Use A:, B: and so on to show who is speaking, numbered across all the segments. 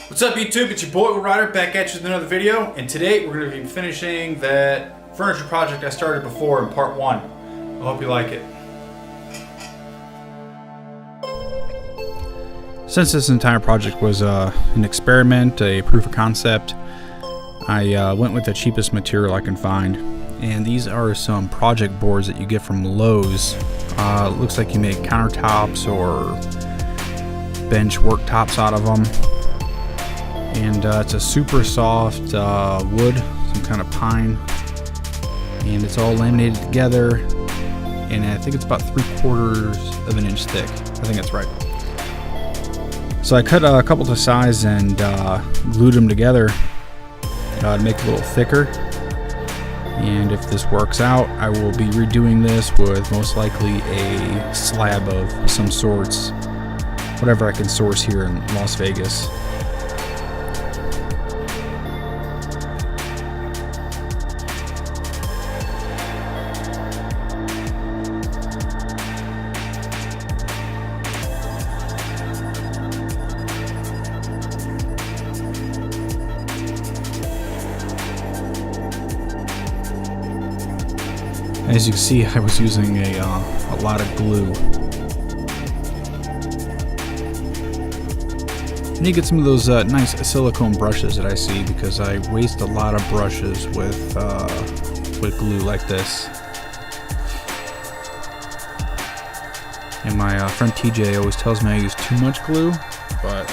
A: What's up YouTube, it's your boy Will Ryder back at you with another video, and today we're going to be finishing that furniture project I started before in part 1. I hope you like it. Since this entire project was an experiment, a proof of concept, I went with the cheapest material I can find. And these are some project boards that you get from Lowe's. It looks like you make countertops or bench worktops out of them. And it's a super soft wood, some kind of pine, and it's all laminated together, and I think it's about 3/4 of an inch thick. I think that's right. So I cut a couple to size and glued them together to make it a little thicker. And if this works out, I will be redoing this with most likely a slab of some sorts, whatever I can source here in Las Vegas. As you can see, I was using a lot of glue. I need to get some of those nice silicone brushes that I see, because I waste a lot of brushes with glue like this. And my friend TJ always tells me I use too much glue, but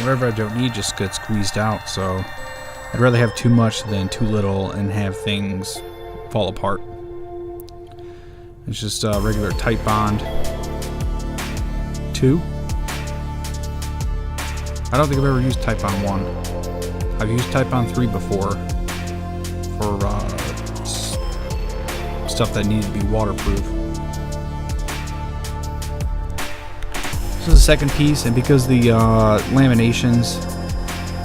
A: whatever I don't need just gets squeezed out. So I'd rather have too much than too little and have things fall apart. It's just a regular Titebond 2. I don't think I've ever used Titebond 1. I've used Titebond 3 before for stuff that needed to be waterproof. This is the second piece, and because the laminations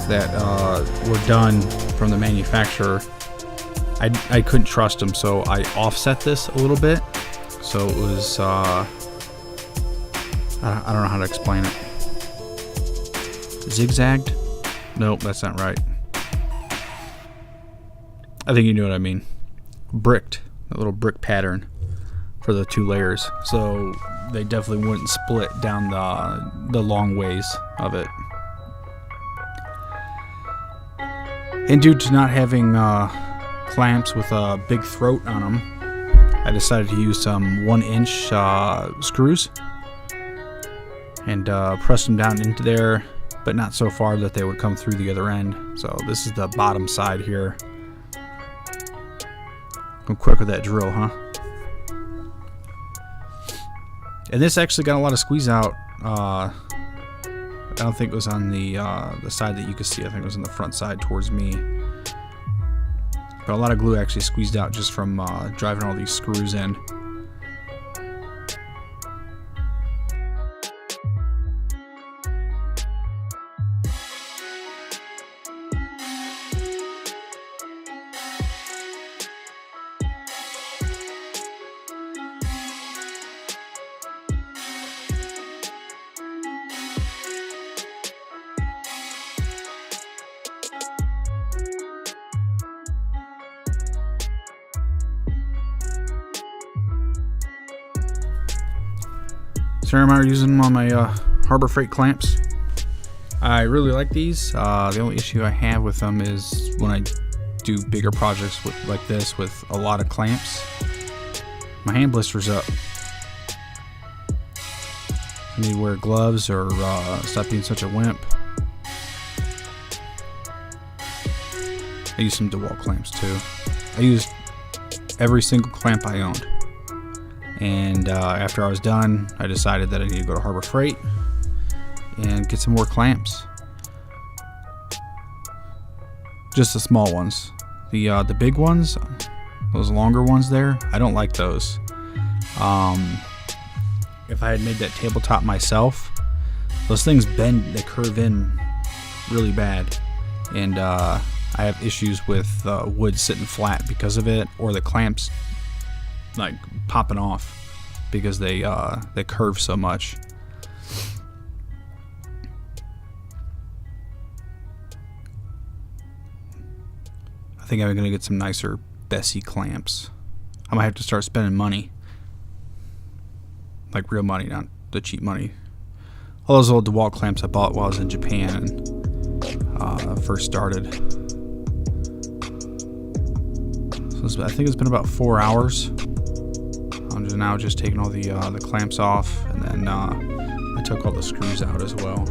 A: that were done from the manufacturer, I couldn't trust them, so I offset this a little bit. So it was, I don't know how to explain it. Zigzagged? Nope, that's not right. I think you know what I mean. Bricked, a little brick pattern for the 2 layers. So they definitely wouldn't split down the long ways of it. And due to not having clamps with a big throat on them, I decided to use some 1-inch screws and press them down into there, but not so far that they would come through the other end. So this is the bottom side here. Go quick with that drill, huh? And this actually got a lot of squeeze out. I don't think it was on the side that you could see. I think it was on the front side towards me. But a lot of glue actually squeezed out just from driving all these screws in. So I remember using them on my Harbor Freight clamps. I really like these. The only issue I have with them is when I do bigger projects like this with a lot of clamps, my hand blisters up. I need to wear gloves or stop being such a wimp. I use some DeWalt clamps too. I used every single clamp I owned. And after I was done, I decided that I need to go to Harbor Freight and get some more clamps. Just the small ones. The big ones, those longer ones there, I don't like those. If I had made that tabletop myself, those things bend, they curve in really bad. And I have issues with wood sitting flat because of it, or the clamps like popping off because they curve so much. think I'm going to get some nicer Bessie clamps. I might have to start spending money. Like real money, not the cheap money. All those little DeWalt clamps I bought while I was in Japan and first started. So I think it's been about 4 hours. I'm now just taking all the clamps off, and then I took all the screws out as well.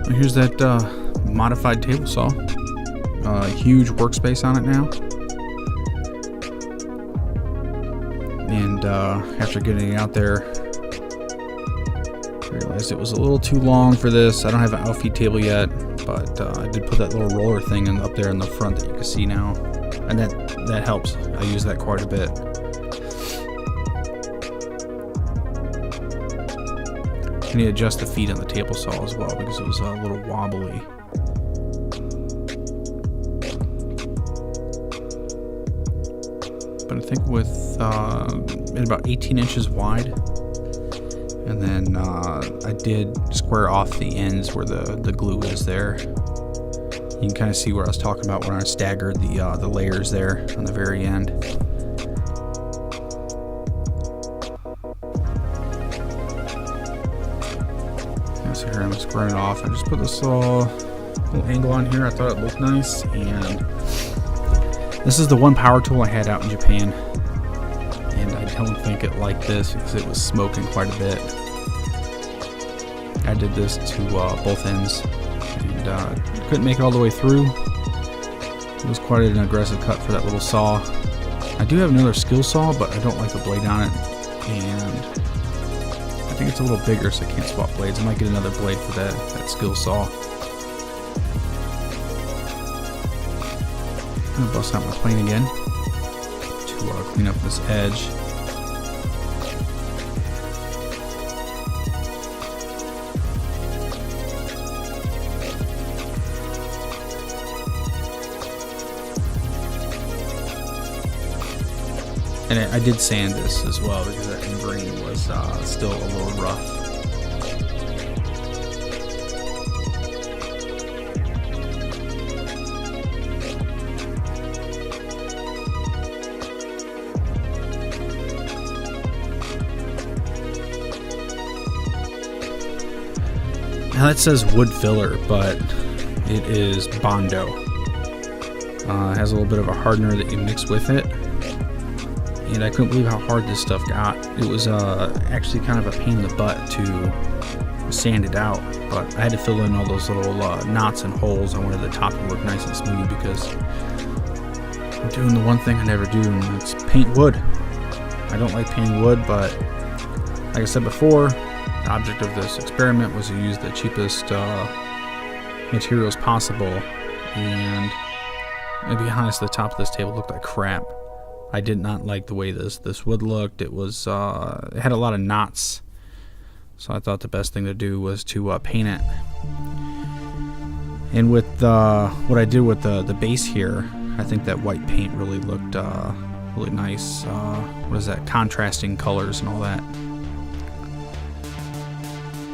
A: And here's that modified table saw. Huge workspace on it now. And after getting it out there, I realized it was a little too long for this. I don't have an outfeed table yet, but I did put that little roller thing up there in the front that you can see now, and that helps. I use that quite a bit. I need to adjust the feet on the table saw as well because it was a little wobbly. But I think with at about 18 inches wide, and then I did square off the ends where the glue is there. You can kind of see what I was talking about when I staggered the layers there on the very end. So here I'm squaring it off. I just put this little angle on here. I thought it looked nice, and this is the one power tool I had out in Japan, and I don't think it liked this because it was smoking quite a bit. I did this to both ends, and couldn't make it all the way through. It was quite an aggressive cut for that little saw. I do have another skill saw, but I don't like the blade on it, and I think it's a little bigger, so I can't swap blades. I might get another blade for that skill saw. I'm gonna bust out my plane again to clean up this edge. And I did sand this as well because that end grain was still a little rough. Now that says wood filler, but it is Bondo. It has a little bit of a hardener that you mix with it. And I couldn't believe how hard this stuff got. It was actually kind of a pain in the butt to sand it out, but I had to fill in all those little knots and holes. I wanted the top to look nice and smooth because I'm doing the one thing I never do, and it's paint wood. I don't like painting wood, but like I said before, the object of this experiment was to use the cheapest materials possible, and to be honest, the top of this table looked like crap. I did not like the way this wood looked. It was it had a lot of knots, so I thought the best thing to do was to paint it. And with what I did with the base here, I think that white paint really looked really nice. What is that? Contrasting colors and all that.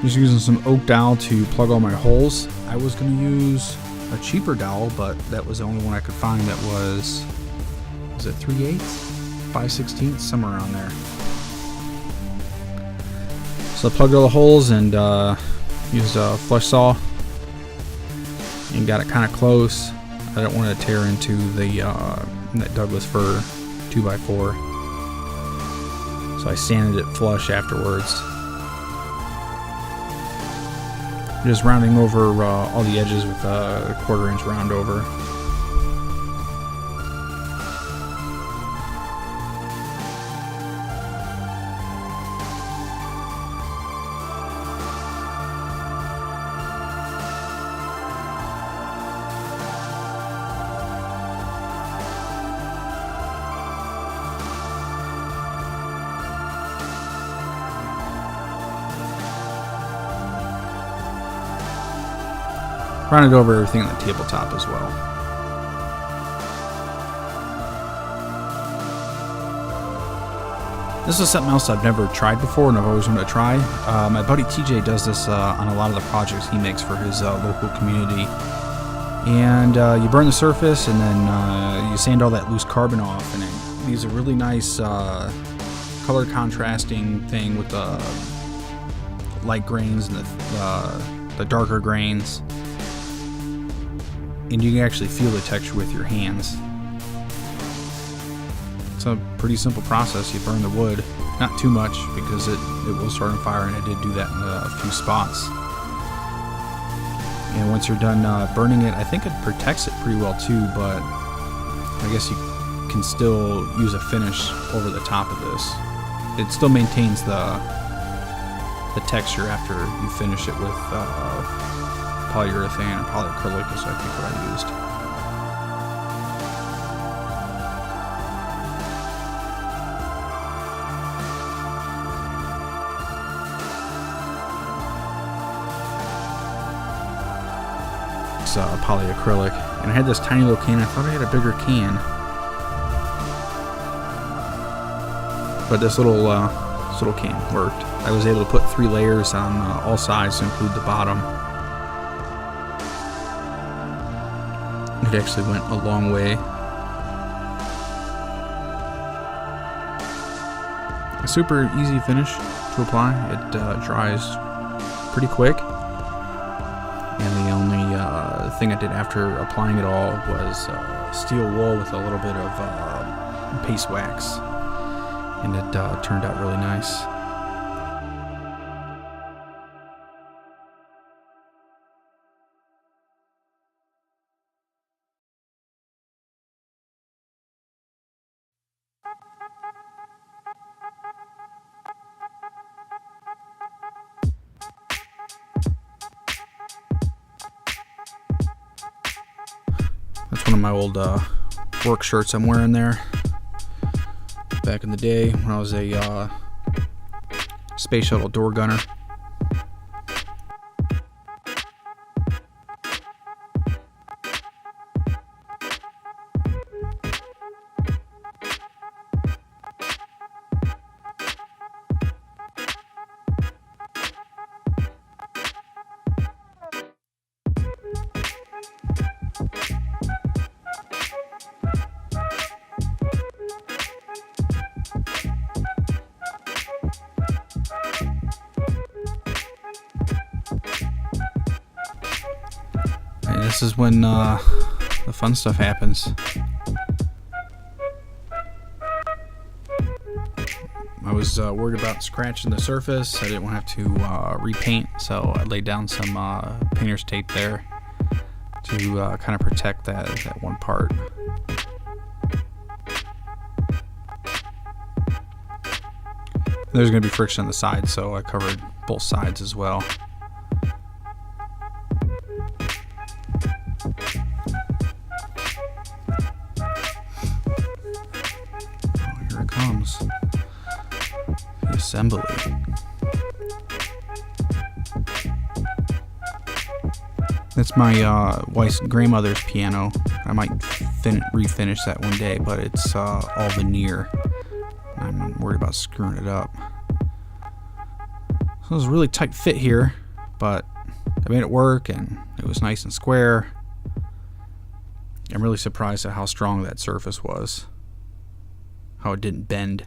A: Just using some oak dowel to plug all my holes. I was going to use a cheaper dowel, but that was the only one I could find that was it 3/8, 5/16, somewhere around there. So I plugged all the holes and used a flush saw and got it kind of close. I don't want to tear into that Douglas fir 2x4, so I sanded it flush afterwards. Just rounding over all the edges with a 1/4 inch round over. Rounded over everything on the tabletop as well. This is something else I've never tried before and I've always wanted to try. My buddy TJ does this on a lot of the projects he makes for his local community. And you burn the surface and then you sand all that loose carbon off, and it leaves a really nice color contrasting thing with the light grains and the darker grains. And you can actually feel the texture with your hands. It's a pretty simple process. You burn the wood, not too much because it will start on fire, and I did do that in a few spots. And once you're done burning it, I think it protects it pretty well too, but I guess you can still use a finish over the top of this. It still maintains the texture after you finish it with polyurethane or polyacrylic is I think what I used. Polyacrylic, and I had this tiny little can. I thought I had a bigger can, but this little can worked. I was able to put 3 layers on all sides to include the bottom. It actually went a long way. A super easy finish to apply. It dries pretty quick. And the only thing I did after applying it all was steel wool with a little bit of paste wax, and it turned out really nice. That's one of my old work shirts I'm wearing there. Back in the day when I was a space shuttle door gunner. And this is when the fun stuff happens. I was worried about scratching the surface. I didn't want to have to repaint, so I laid down some painter's tape there to kind of protect that one part. There's going to be friction on the side, so I covered both sides as well. Oh, here it comes. The assembly. That's my wife's grandmother's piano. I might refinish that one day, but it's all veneer. I'm worried about screwing it up. So it was a really tight fit here, but I made it work and it was nice and square. I'm really surprised at how strong that surface was, how it didn't bend.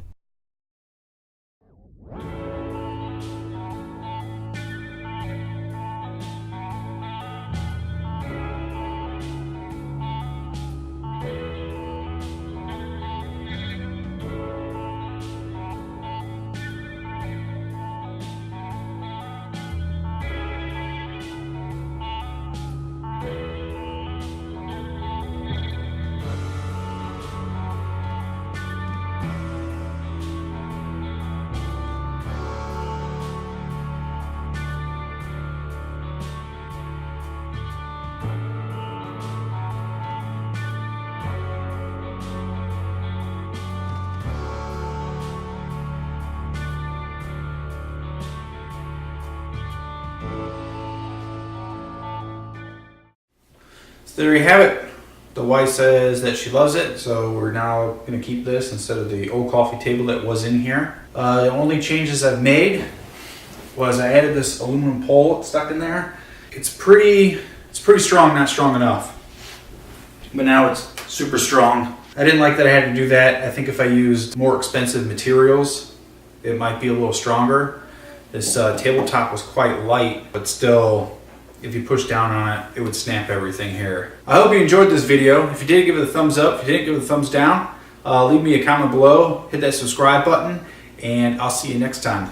A: So there you have it. The wife says that she loves it, so we're now going to keep this instead of the old coffee table that was in here. The only changes I've made was I added this aluminum pole stuck in there. It's pretty strong, not strong enough. But now it's super strong. I didn't like that I had to do that. I think if I used more expensive materials, it might be a little stronger. This tabletop was quite light, but still, if you push down on it, it would snap everything here. I hope you enjoyed this video. If you did, give it a thumbs up. If you didn't, give it a thumbs down. Leave me a comment below, hit that subscribe button, and I'll see you next time.